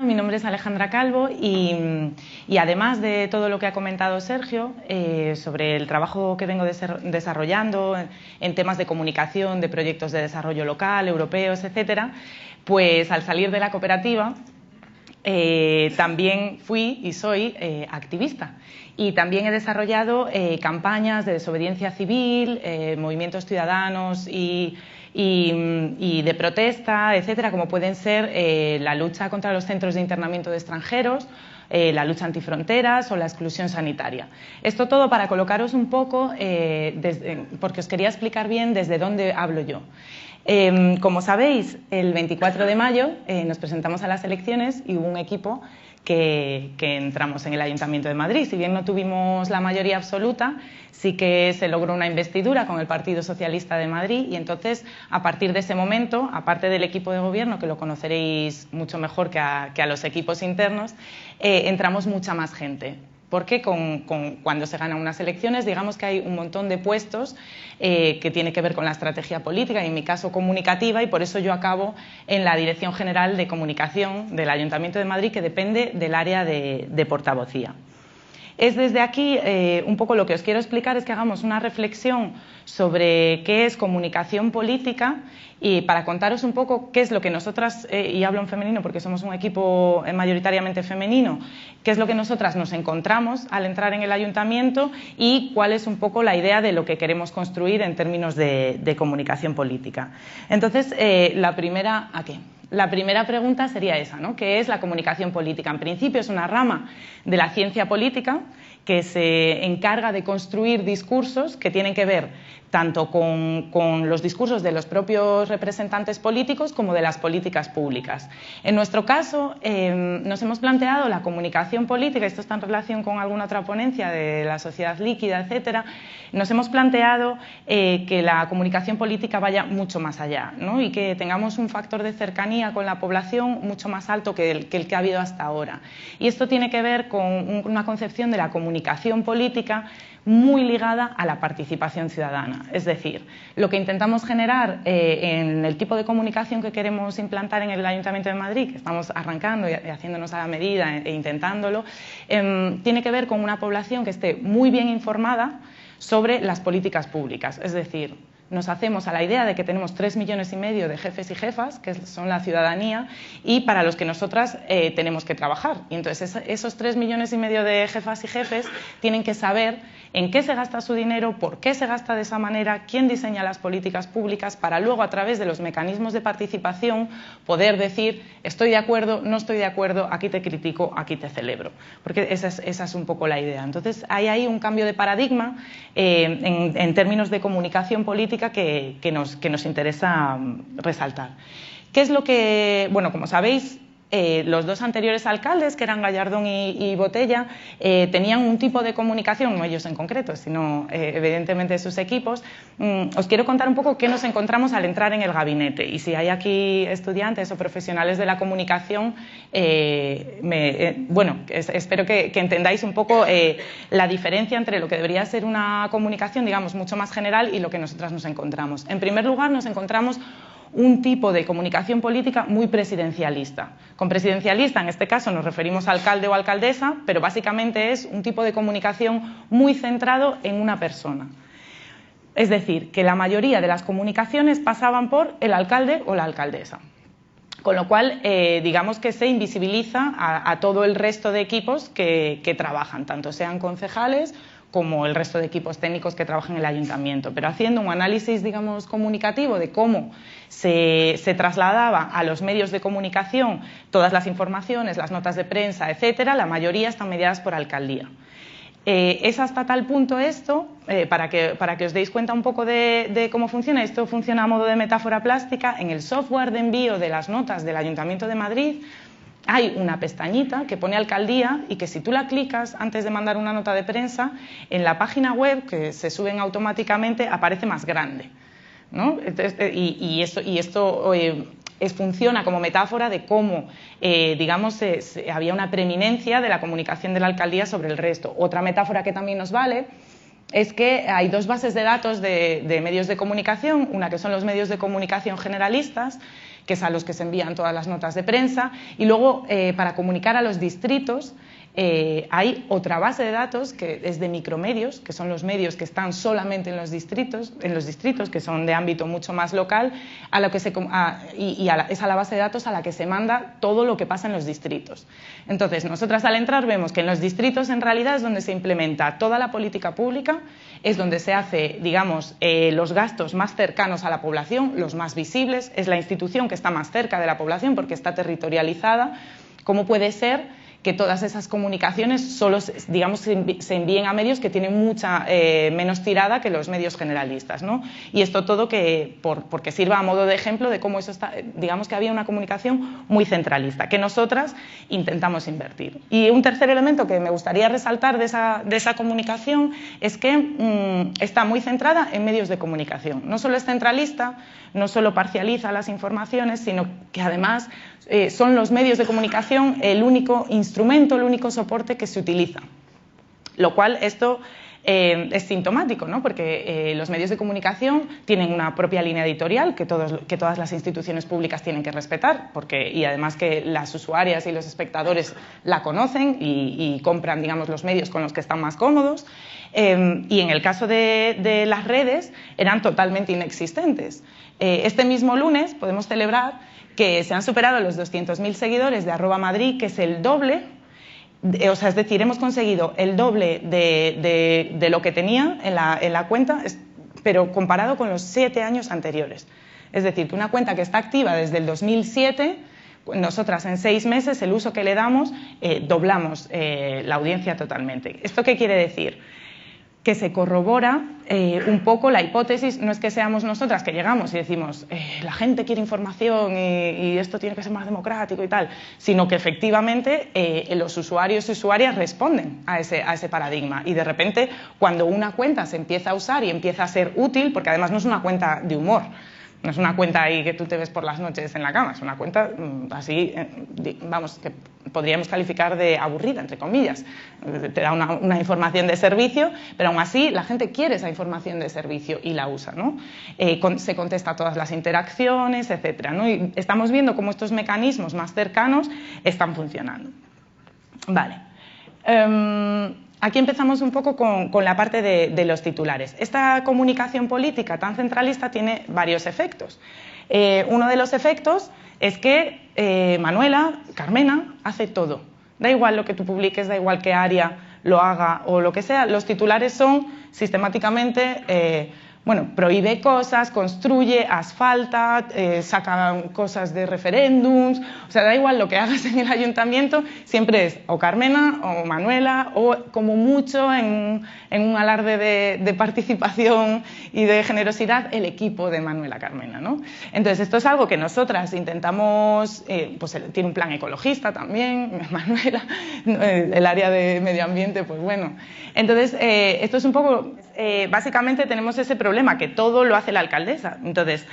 Mi nombre es Alejandra Calvo y además de todo lo que ha comentado Sergio sobre el trabajo que vengo desarrollando en temas de comunicación, de proyectos de desarrollo local, europeos, etcétera, pues al salir de la cooperativa también fui y soy activista y también he desarrollado campañas de desobediencia civil, movimientos ciudadanos y de protesta, etcétera, como pueden ser la lucha contra los centros de internamiento de extranjeros, la lucha antifronteras o la exclusión sanitaria. Esto todo para colocaros un poco, porque os quería explicar bien desde dónde hablo yo. Como sabéis, el 24 de mayo nos presentamos a las elecciones y hubo un equipo que entramos en el Ayuntamiento de Madrid. Si bien no tuvimos la mayoría absoluta, sí que se logró una investidura con el Partido Socialista de Madrid y entonces, a partir de ese momento, aparte del equipo de gobierno, que lo conoceréis mucho mejor que a los equipos internos, entramos mucha más gente. Porque cuando se ganan unas elecciones, digamos que hay un montón de puestos que tiene que ver con la estrategia política, y en mi caso comunicativa, y por eso yo acabo en la Dirección General de Comunicación del Ayuntamiento de Madrid, que depende del área de portavocía. Es desde aquí, un poco lo que os quiero explicar es que hagamos una reflexión sobre qué es comunicación política y para contaros un poco qué es lo que nosotras, y hablo en femenino porque somos un equipo mayoritariamente femenino, qué es lo que nosotras nos encontramos al entrar en el ayuntamiento y cuál es un poco la idea de lo que queremos construir en términos de comunicación política. Entonces, la primera pregunta sería esa, ¿no? ¿Qué es la comunicación política? En principio es una rama de la ciencia política que se encarga de construir discursos que tienen que ver tanto con los discursos de los propios representantes políticos como de las políticas públicas. En nuestro caso, nos hemos planteado la comunicación política, esto está en relación con alguna otra ponencia de la sociedad líquida, etcétera, nos hemos planteado que la comunicación política vaya mucho más allá, ¿no? Y que tengamos un factor de cercanía con la población mucho más alto que el que ha habido hasta ahora. Y esto tiene que ver con una concepción de la comunicación política muy ligada a la participación ciudadana. Es decir, lo que intentamos generar en el tipo de comunicación que queremos implantar en el Ayuntamiento de Madrid, que estamos arrancando y haciéndonos a la medida e intentándolo, tiene que ver con una población que esté muy bien informada sobre las políticas públicas. Es decir, nos hacemos a la idea de que tenemos 3,5 millones de jefes y jefas, que son la ciudadanía, y para los que nosotras tenemos que trabajar. Y entonces esos 3,5 millones de jefas y jefes tienen que saber en qué se gasta su dinero, por qué se gasta de esa manera, quién diseña las políticas públicas, para luego, a través de los mecanismos de participación, poder decir estoy de acuerdo, no estoy de acuerdo, aquí te critico, aquí te celebro. Porque esa es un poco la idea. Entonces hay ahí un cambio de paradigma en términos de comunicación política que nos interesa resaltar. ¿Qué es lo que, bueno, como sabéis, los dos anteriores alcaldes, que eran Gallardón y Botella, tenían un tipo de comunicación, no ellos en concreto, sino evidentemente sus equipos? Os quiero contar un poco qué nos encontramos al entrar en el gabinete, y si hay aquí estudiantes o profesionales de la comunicación, espero que entendáis un poco la diferencia entre lo que debería ser una comunicación, digamos, mucho más general y lo que nosotras nos encontramos. En primer lugar, nos encontramos un tipo de comunicación política muy presidencialista. Con presidencialista, en este caso, nos referimos a alcalde o alcaldesa, pero básicamente es un tipo de comunicación muy centrado en una persona. Es decir, que la mayoría de las comunicaciones pasaban por el alcalde o la alcaldesa. Con lo cual, digamos que se invisibiliza a todo el resto de equipos que trabajan, tanto sean concejales como el resto de equipos técnicos que trabajan en el ayuntamiento, pero haciendo un análisis, digamos, comunicativo de cómo se trasladaba a los medios de comunicación todas las informaciones, las notas de prensa, etcétera, la mayoría están mediadas por alcaldía. Es hasta tal punto esto, para que os deis cuenta un poco de cómo funciona, esto funciona a modo de metáfora plástica. En el software de envío de las notas del Ayuntamiento de Madrid hay una pestañita que pone alcaldía y que si tú la clicas antes de mandar una nota de prensa, en la página web, que se suben automáticamente, aparece más grande, ¿no? Entonces, esto funciona como metáfora de cómo, digamos, había una preeminencia de la comunicación de la alcaldía sobre el resto. Otra metáfora que también nos vale es que hay dos bases de datos de medios de comunicación, una que son los medios de comunicación generalistas, que es a los que se envían todas las notas de prensa, y luego para comunicar a los distritos hay otra base de datos que es de micromedios, que son los medios que están solamente en los distritos, que son de ámbito mucho más local, es a la base de datos a la que se manda todo lo que pasa en los distritos. Entonces, nosotras al entrar vemos que en los distritos en realidad es donde se implementa toda la política pública, es donde se hace, digamos, los gastos más cercanos a la población, los más visibles, es la institución que está más cerca de la población porque está territorializada. ¿Cómo puede ser que todas esas comunicaciones solo, digamos, se envíen a medios que tienen mucha menos tirada que los medios generalistas, ¿no? Y esto todo porque sirva a modo de ejemplo de cómo eso está, digamos que había una comunicación muy centralista, que nosotras intentamos invertir. Y un tercer elemento que me gustaría resaltar de esa comunicación es que está muy centrada en medios de comunicación. No solo es centralista, no solo parcializa las informaciones, sino que además son los medios de comunicación el único instrumento, el único soporte que se utiliza. Lo cual esto es sintomático, ¿no? Porque los medios de comunicación tienen una propia línea editorial que todas las instituciones públicas tienen que respetar, y además que las usuarias y los espectadores la conocen y compran, digamos, los medios con los que están más cómodos. Y en el caso de las redes eran totalmente inexistentes. Este mismo lunes podemos celebrar que se han superado los 200.000 seguidores de @Madrid, que es el doble, es decir, hemos conseguido el doble de lo que tenía en la cuenta, pero comparado con los 7 años anteriores. Es decir, que una cuenta que está activa desde el 2007, nosotras en 6 meses, el uso que le damos, doblamos la audiencia totalmente. ¿Esto qué quiere decir? Que se corrobora un poco la hipótesis, no es que seamos nosotras que llegamos y decimos la gente quiere información y esto tiene que ser más democrático y tal, sino que efectivamente los usuarios y usuarias responden a ese paradigma y de repente cuando una cuenta se empieza a usar y empieza a ser útil, porque además no es una cuenta de humor, no es una cuenta ahí que tú te ves por las noches en la cama, es una cuenta así, vamos, que podríamos calificar de aburrida, entre comillas. Te da una información de servicio, pero aún así la gente quiere esa información de servicio y la usa, ¿no? Se contesta a todas las interacciones, etcétera, ¿no? Y estamos viendo cómo estos mecanismos más cercanos están funcionando. Vale. Aquí empezamos un poco con la parte de los titulares. Esta comunicación política tan centralista tiene varios efectos. Uno de los efectos es que Manuela, Carmena, hace todo. Da igual lo que tú publiques, da igual qué área lo haga o lo que sea, los titulares son sistemáticamente prohíbe cosas, construye, asfalta, saca cosas de referéndums, o sea, da igual lo que hagas en el ayuntamiento, siempre es o Carmena o Manuela o como mucho en un alarde de participación y de generosidad el equipo de Manuela Carmena, ¿no? Entonces esto es algo que nosotras intentamos, pues tiene un plan ecologista también, Manuela, el área de medio ambiente, pues bueno. Entonces esto es un poco, básicamente tenemos ese problema que todo lo hace la alcaldesa. Entonces,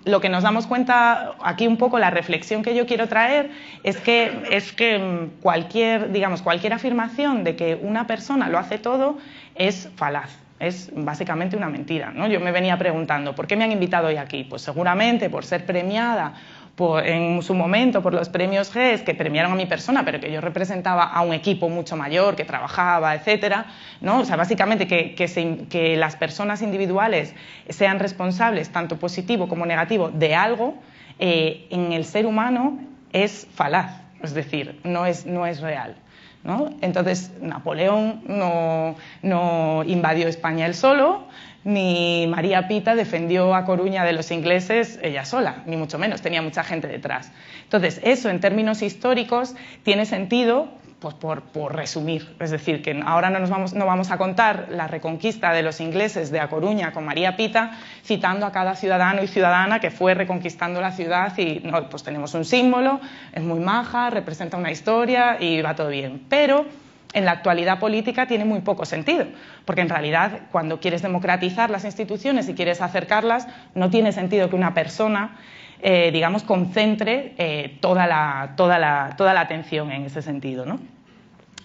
lo que nos damos cuenta, aquí un poco la reflexión que yo quiero traer es que cualquier afirmación de que una persona lo hace todo es falaz. Es básicamente una mentira, ¿no? Yo me venía preguntando, ¿por qué me han invitado hoy aquí? Pues seguramente por ser premiada en su momento por los premios GES que premiaron a mi persona, pero que yo representaba a un equipo mucho mayor, que trabajaba, etcétera, ¿no? O sea, básicamente que las personas individuales sean responsables, tanto positivo como negativo, de algo, en el ser humano es falaz, es decir, no es real, ¿no? Entonces, Napoleón no invadió España él solo, ni María Pita defendió a Coruña de los ingleses ella sola, ni mucho menos, tenía mucha gente detrás. Entonces, eso en términos históricos tiene sentido, pues por resumir, es decir, que ahora no vamos a contar la reconquista de los ingleses de A Coruña con María Pita, citando a cada ciudadano y ciudadana que fue reconquistando la ciudad y no, pues tenemos un símbolo, es muy maja, representa una historia y va todo bien, pero en la actualidad política tiene muy poco sentido, porque en realidad cuando quieres democratizar las instituciones y quieres acercarlas, no tiene sentido que una persona, digamos, concentre toda la atención en ese sentido, ¿no?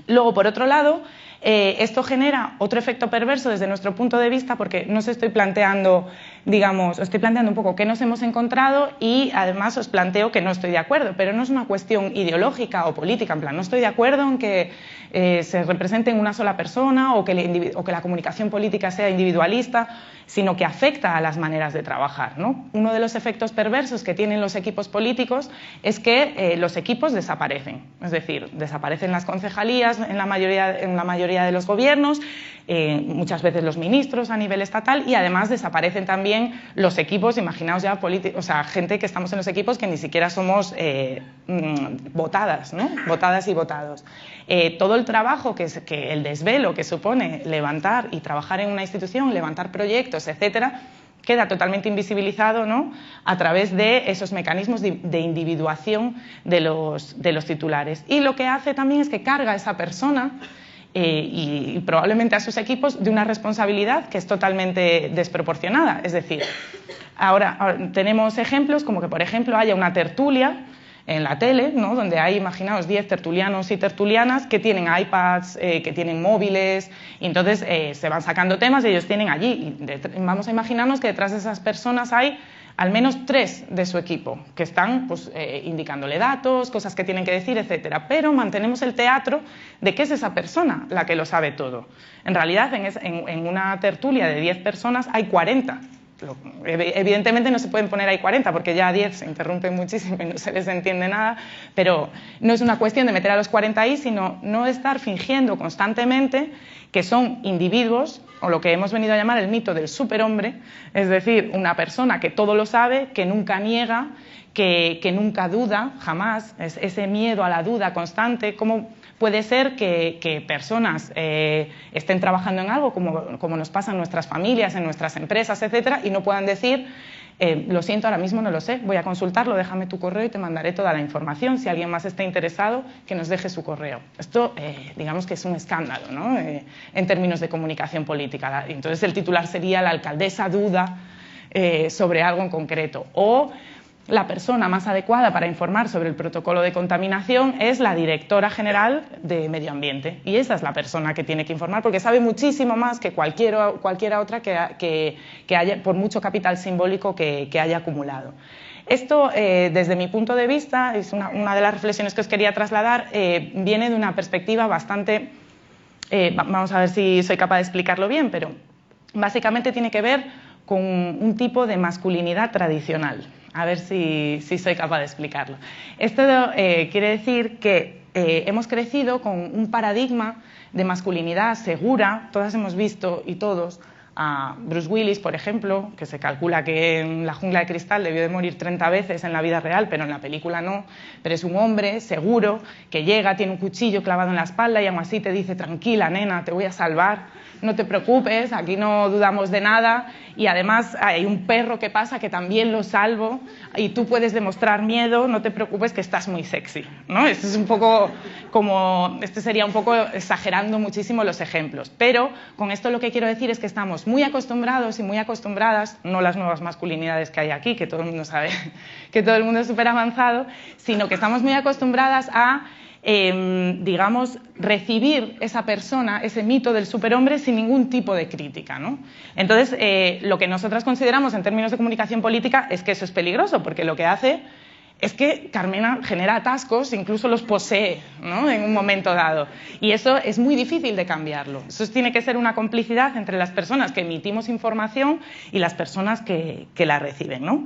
Luego, por otro lado, esto genera otro efecto perverso desde nuestro punto de vista, porque no se estoy planteando digamos, os estoy planteando un poco qué nos hemos encontrado y además os planteo que no estoy de acuerdo, pero no es una cuestión ideológica o política, en plan, no estoy de acuerdo en que se represente en una sola persona o que la comunicación política sea individualista, sino que afecta a las maneras de trabajar, ¿no? Uno de los efectos perversos que tienen los equipos políticos es que los equipos desaparecen, es decir, desaparecen las concejalías en la mayoría de los gobiernos, muchas veces los ministros a nivel estatal, y además desaparecen también los equipos, imaginaos ya o sea, gente que estamos en los equipos que ni siquiera somos votadas, ¿no? Votadas y votados. Todo el trabajo el desvelo que supone levantar y trabajar en una institución, levantar proyectos, etcétera, queda totalmente invisibilizado, ¿no?, a través de esos mecanismos de individuación de los titulares. Y lo que hace también es que carga a esa persona y probablemente a sus equipos de una responsabilidad que es totalmente desproporcionada. Es decir, ahora tenemos ejemplos como que, por ejemplo, haya una tertulia en la tele, ¿no?, donde hay, imaginaos, 10 tertulianos y tertulianas que tienen iPads, que tienen móviles, y entonces se van sacando temas y ellos tienen allí. Vamos a imaginarnos que detrás de esas personas hay al menos 3 de su equipo que están pues, indicándole datos, cosas que tienen que decir, etcétera. Pero mantenemos el teatro de que es esa persona la que lo sabe todo. En realidad, en una tertulia de 10 personas hay 40. Evidentemente no se pueden poner ahí 40 porque ya a 10 se interrumpen muchísimo y no se les entiende nada, pero no es una cuestión de meter a los 40 ahí, sino no estar fingiendo constantemente que son individuos, o lo que hemos venido a llamar el mito del superhombre, es decir, una persona que todo lo sabe, que nunca niega, que nunca duda, jamás, ese miedo a la duda constante. ¿Cómo puede ser que personas estén trabajando en algo, como nos pasa en nuestras familias, en nuestras empresas, etcétera, y no puedan decir, lo siento, ahora mismo no lo sé, voy a consultarlo, déjame tu correo y te mandaré toda la información. Si alguien más está interesado, que nos deje su correo. Esto, digamos que es un escándalo, ¿no?, en términos de comunicación política. Entonces el titular sería la alcaldesa duda sobre algo en concreto. O la persona más adecuada para informar sobre el protocolo de contaminación es la directora general de Medio Ambiente. Y esa es la persona que tiene que informar porque sabe muchísimo más que cualquiera otra que haya, por mucho capital simbólico que haya acumulado. Esto, desde mi punto de vista, es una de las reflexiones que os quería trasladar, viene de una perspectiva bastante... vamos a ver si soy capaz de explicarlo bien, pero básicamente tiene que ver con un tipo de masculinidad tradicional. A ver si soy capaz de explicarlo. Esto quiere decir que hemos crecido con un paradigma de masculinidad segura. Todas hemos visto, y todos, a Bruce Willis, por ejemplo, que se calcula que en La jungla de cristal debió de morir 30 veces en la vida real, pero en la película no. Pero es un hombre seguro que llega, tiene un cuchillo clavado en la espalda y aún así te dice: tranquila, nena, te voy a salvar, no te preocupes, aquí no dudamos de nada, y además hay un perro que pasa que también lo salvo y tú puedes demostrar miedo, no te preocupes que estás muy sexy, ¿no? Esto es un poco como, este sería un poco exagerando muchísimo los ejemplos, pero con esto lo que quiero decir es que estamos muy acostumbrados y muy acostumbradas, no las nuevas masculinidades que hay aquí, que todo el mundo sabe que todo el mundo es súper avanzado, sino que estamos muy acostumbradas a digamos, recibir esa persona, ese mito del superhombre sin ningún tipo de crítica, ¿no? Entonces, lo que nosotras consideramos en términos de comunicación política es que eso es peligroso, porque lo que hace es que Carmena genera atascos, incluso los posee, ¿no?, en un momento dado. Y eso es muy difícil de cambiarlo. Eso tiene que ser una complicidad entre las personas que emitimos información y las personas que la reciben, ¿no?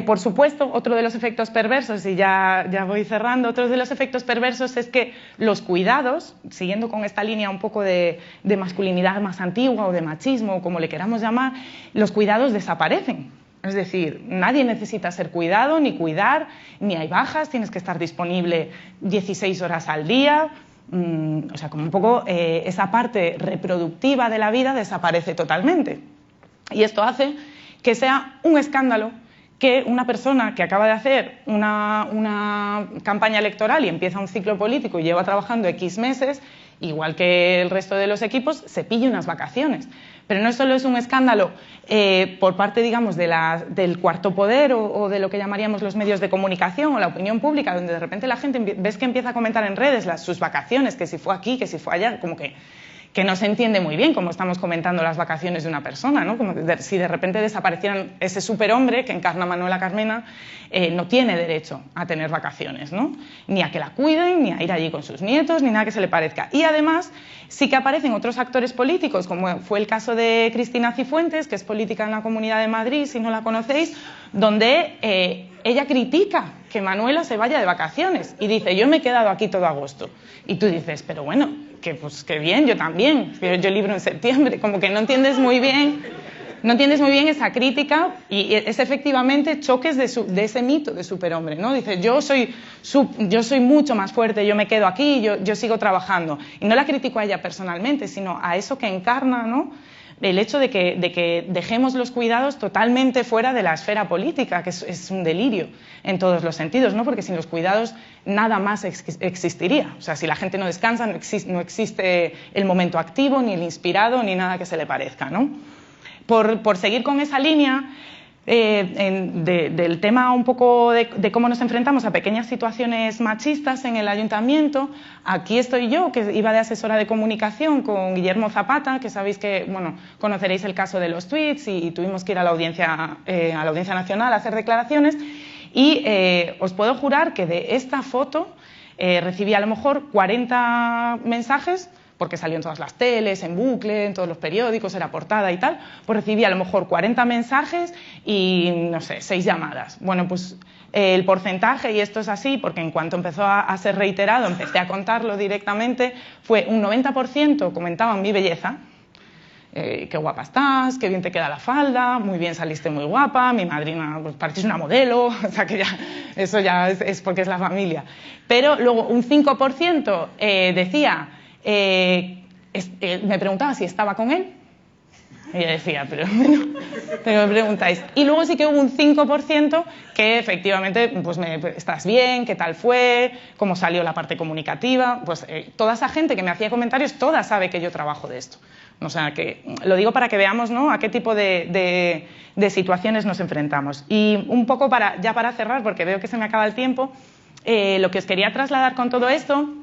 Por supuesto, otro de los efectos perversos, y ya voy cerrando, otro de los efectos perversos es que los cuidados, siguiendo con esta línea un poco de masculinidad más antigua o de machismo, o como le queramos llamar, los cuidados desaparecen. Es decir, nadie necesita ser cuidado, ni cuidar, ni hay bajas, tienes que estar disponible 16 horas al día. O sea, como un poco esa parte reproductiva de la vida desaparece totalmente. Y esto hace que sea un escándalo que una persona que acaba de hacer una campaña electoral y empieza un ciclo político y lleva trabajando X meses, igual que el resto de los equipos, se pille unas vacaciones. Pero no solo es un escándalo por parte, digamos, del cuarto poder o de lo que llamaríamos los medios de comunicación o la opinión pública, donde de repente la gente ves que empieza a comentar en redes sus vacaciones, que si fue aquí, que si fue allá, como que que no se entiende muy bien, como estamos comentando las vacaciones de una persona, ¿no? Como si de repente desaparecieran ese superhombre que encarna Manuela Carmena, no tiene derecho a tener vacaciones, ¿no? Ni a que la cuiden, ni a ir allí con sus nietos, ni nada que se le parezca. Y además sí que aparecen otros actores políticos, como fue el caso de Cristina Cifuentes, que es política en la Comunidad de Madrid, si no la conocéis, donde ella critica que Manuela se vaya de vacaciones y dice, yo me he quedado aquí todo agosto. Y tú dices, pero bueno, pues qué bien, yo también, pero yo libro en septiembre, como que no entiendes muy bien esa crítica, y es efectivamente choques de ese mito de superhombre, ¿no? Dice, yo soy mucho más fuerte, yo me quedo aquí, yo sigo trabajando. Y no la critico a ella personalmente, sino a eso que encarna, ¿no? El hecho de que dejemos los cuidados totalmente fuera de la esfera política, que es un delirio en todos los sentidos, ¿no? Porque sin los cuidados nada más existiría. O sea, si la gente no descansa, no existe el momento activo, ni el inspirado, ni nada que se le parezca, ¿no? Por seguir con esa línea del tema un poco de cómo nos enfrentamos a pequeñas situaciones machistas en el ayuntamiento, aquí estoy yo, que iba de asesora de comunicación con Guillermo Zapata, que sabéis que, bueno, conoceréis el caso de los tweets y tuvimos que ir a la Audiencia Nacional a hacer declaraciones, y os puedo jurar que de esta foto recibí a lo mejor 40 mensajes, porque salió en todas las teles, en bucle, en todos los periódicos, era portada y tal, pues recibí a lo mejor 40 mensajes y, no sé, 6 llamadas. Bueno, pues el porcentaje, y esto es así, porque en cuanto empezó a ser reiterado, empecé a contarlo directamente, fue un 90% comentaban mi belleza, qué guapa estás, qué bien te queda la falda, muy bien, saliste muy guapa, mi madrina, pues pareces una modelo, o sea que ya, eso ya es porque es la familia. Pero luego un 5% decía... me preguntaba si estaba con él y yo decía, pero bueno, me preguntáis. Y luego sí que hubo un 5% que efectivamente, pues estás bien, qué tal fue, cómo salió la parte comunicativa. Pues toda esa gente que me hacía comentarios, toda sabe que yo trabajo de esto. O sea, que lo digo para que veamos, ¿no?, a qué tipo de situaciones nos enfrentamos. Y un poco ya para cerrar, porque veo que se me acaba el tiempo, lo que os quería trasladar con todo esto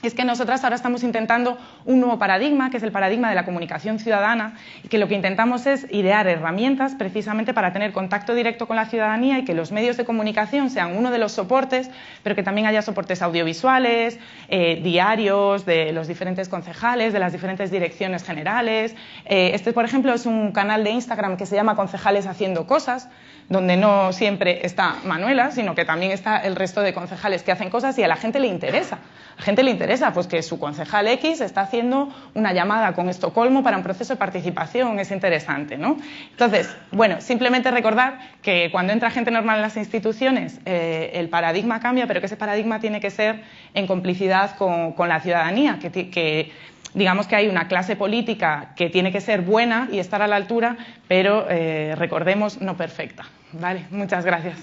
es que nosotras ahora estamos intentando un nuevo paradigma, que es el paradigma de la comunicación ciudadana, y que lo que intentamos es idear herramientas precisamente para tener contacto directo con la ciudadanía y que los medios de comunicación sean uno de los soportes, pero que también haya soportes audiovisuales, diarios de los diferentes concejales, de las diferentes direcciones generales. Este, por ejemplo, es un canal de Instagram que se llama Concejales Haciendo Cosas, donde no siempre está Manuela, sino que también está el resto de concejales que hacen cosas y a la gente le interesa. A la gente le interesa pues que su concejal X está haciendo una llamada con Estocolmo para un proceso de participación, es interesante, ¿no? Entonces, bueno, simplemente recordar que cuando entra gente normal en las instituciones el paradigma cambia, pero que ese paradigma tiene que ser en complicidad con la ciudadanía, que digamos que hay una clase política que tiene que ser buena y estar a la altura, pero recordemos, no perfecta. ¿Vale? Muchas gracias.